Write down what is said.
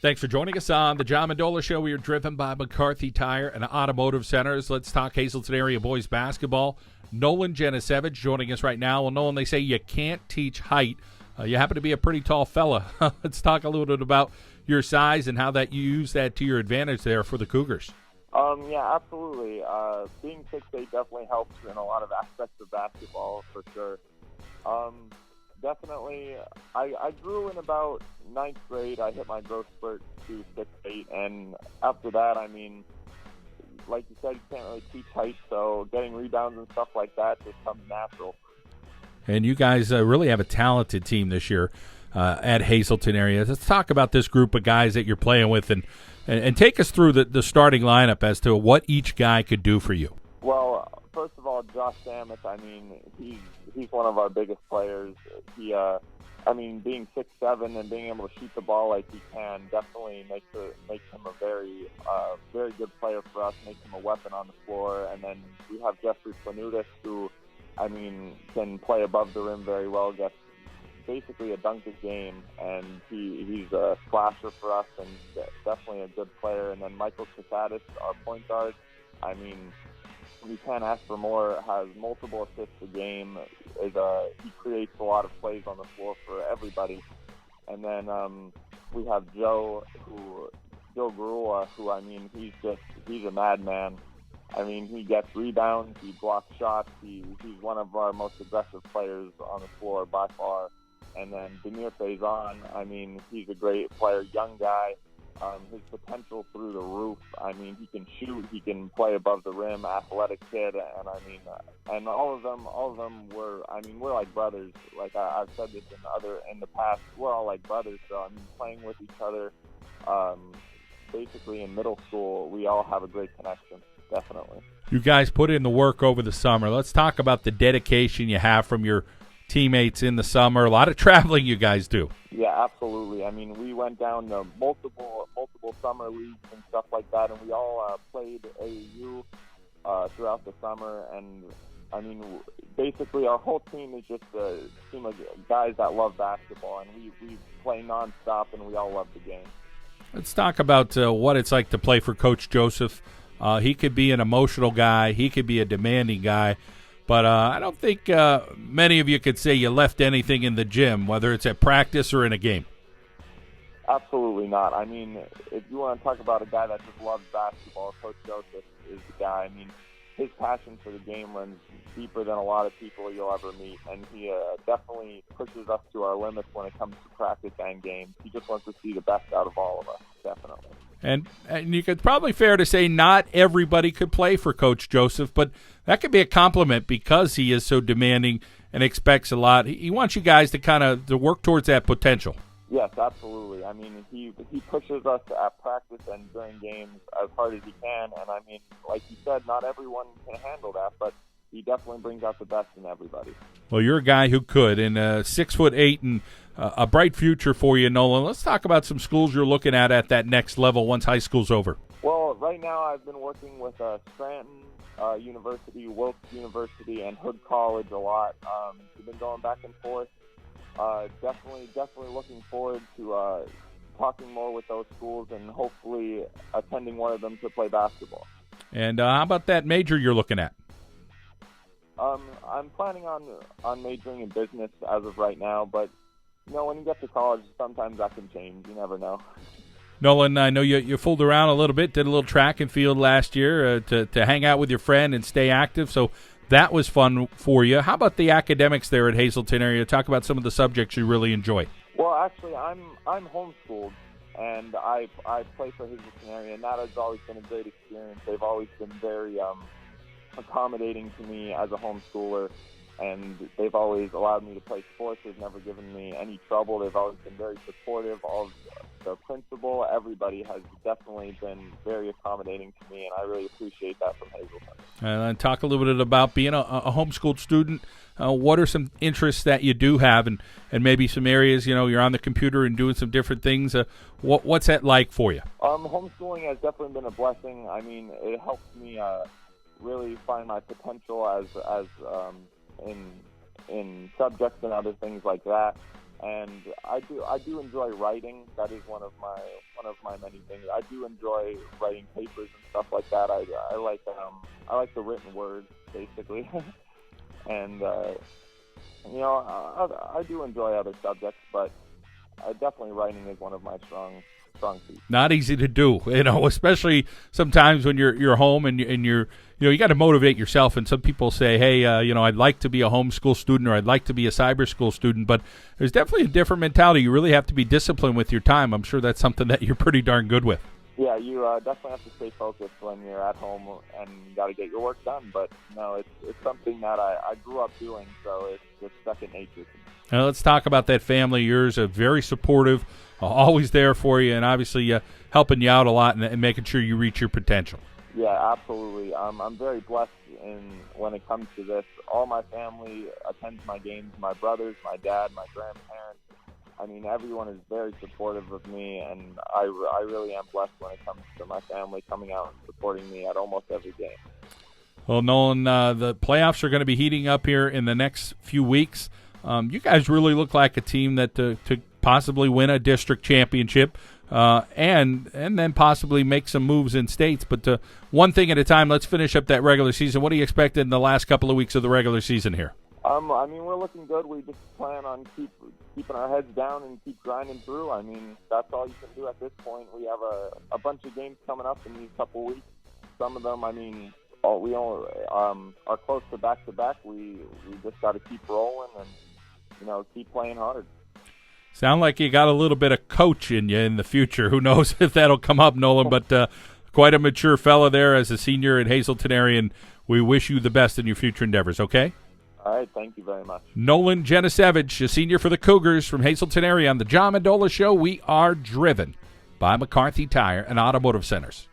Thanks for joining us on the John Mendola Show. We are driven by McCarthy Tire and Automotive Centers. Let's talk Hazleton area boys basketball. Nolan Genasevich joining us right now. Well, Nolan, they say you can't teach height. You happen to be a pretty tall fella. Let's talk a little bit about your size and how that you use that to your advantage there for the Cougars. Yeah, absolutely. Being 6'8" definitely helps in a lot of aspects of basketball, for sure. Definitely, I grew in about 9th grade. I hit my growth spurt to 6'8", and after that, I mean, like you said, you can't really teach height, so getting rebounds and stuff like that just comes natural. And you guys really have a talented team this year at Hazleton area. Let's talk about this group of guys that you're playing with and take us through the starting lineup as to what each guy could do for you. Well, first of all, Josh Samus, I mean, he's one of our biggest players. Being 6'7" and being able to shoot the ball like he can definitely makes him a very good player for us, makes him a weapon on the floor. And then we have Jeffrey Planutis, who, I mean, can play above the rim very well, gets basically a dunk a game, and he's a slasher for us and definitely a good player. And then Michael Casadis, our point guard, I mean, we can't ask for more, has multiple assists a game. He creates a lot of plays on the floor for everybody. And then we have Joe Garula, who, I mean, he's a madman. I mean, he gets rebounds, he blocks shots, he's one of our most aggressive players on the floor by far. And then Demir Faison, I mean, he's a great player, young guy. His potential through the roof. I mean, he can shoot, he can play above the rim, athletic kid, and I mean, and all of them we're like brothers. Like I've said this in the past, we're all like brothers. So I mean, playing with each other, basically in middle school, we all have a great connection. Definitely. You guys put in the work over the summer. Let's talk about the dedication you have from your teammates in the summer. A lot of traveling you guys do. Yeah, absolutely. I mean, we went down to multiple summer leagues and stuff like that, and we all played AAU throughout the summer. And I mean, basically, our whole team is just a team of guys that love basketball, and we play nonstop, and we all love the game. Let's talk about what it's like to play for Coach Joseph. He could be an emotional guy. He could be a demanding guy. But I don't think many of you could say you left anything in the gym, whether it's at practice or in a game. Absolutely not. I mean, if you want to talk about a guy that just loves basketball, Coach Joseph is the guy. I mean, his passion for the game runs deeper than a lot of people you'll ever meet, and he definitely pushes us to our limits when it comes to practice and games. He just wants to see the best out of all of us, definitely. And you could probably fair to say not everybody could play for Coach Joseph, but that could be a compliment because he is so demanding and expects a lot. He wants you guys to work towards that potential. Yes, absolutely. I mean, he pushes us at practice and during games as hard as he can. And I mean, like you said, not everyone can handle that, but he definitely brings out the best in everybody. Well, you're a guy who could, and 6'8" and a bright future for you, Nolan. Let's talk about some schools you're looking at that next level once high school's over. Well, right now I've been working with Scranton University, Wilkes University, and Hood College a lot. We've been going back and forth. Definitely looking forward to talking more with those schools and hopefully attending one of them to play basketball. And how about that major you're looking at? I'm planning on majoring in business as of right now, but you know, when you get to college, sometimes that can change. You never know. Nolan, I know you fooled around a little bit, did a little track and field last year to hang out with your friend and stay active, so that was fun for you. How about the academics there at Hazleton area? Talk about some of the subjects you really enjoy. Well, actually, I'm homeschooled, and I play for Hazleton area, and that has always been a great experience. They've always been very accommodating to me as a homeschooler, and they've always allowed me to play sports. They've never given me any trouble. They've always been very supportive. All of the principal, everybody has definitely been very accommodating to me, and I really appreciate that from Hazleton. And talk a little bit about being a homeschooled student. What are some interests that you do have, and maybe some areas, you're on the computer and doing some different things. What's that like for you? Homeschooling has definitely been a blessing. I mean, it helps me really find my potential as in subjects and other things like that. And I do enjoy writing. That is one of my many things. I do enjoy writing papers and stuff like that. I like the written word basically, and I do enjoy other subjects, but definitely writing is one of my strong suits. Not easy to do, especially sometimes when you're home and you're you got to motivate yourself. And some people say, hey, I'd like to be a homeschool student or I'd like to be a cyber school student, but there's definitely a different mentality. You really have to be disciplined with your time. I'm sure that's something that you're pretty darn good with. Yeah, you definitely have to stay focused when you're at home and got to get your work done. But no, it's something that I grew up doing, so it's just second nature to me. Now let's talk about that family. Yours are very supportive, always there for you, and obviously helping you out a lot and making sure you reach your potential. Yeah, absolutely. I'm very blessed when it comes to this. All my family attends my games, my brothers, my dad, my grandparents. I mean, everyone is very supportive of me, and I really am blessed when it comes to my family coming out and supporting me at almost every game. Well, Nolan, the playoffs are going to be heating up here in the next few weeks. You guys really look like a team that to possibly win a district championship and then possibly make some moves in states. But one thing at a time, let's finish up that regular season. What do you expect in the last couple of weeks of the regular season here? I mean, we're looking good. We just plan on keeping our heads down and keep grinding through. I mean, that's all you can do at this point. We have a bunch of games coming up in these couple weeks. Some of them, I mean, we all are close to back-to-back. We just got to keep rolling and, keep playing hard. Sound like you got a little bit of coach in you in the future. Who knows if that'll come up, Nolan, but quite a mature fella there as a senior at Hazleton area, and we wish you the best in your future endeavors, okay? All right, thank you very much. Nolan Genasevich, a senior for the Cougars from Hazleton area on the John Mendola Show. We are driven by McCarthy Tire and Automotive Centers.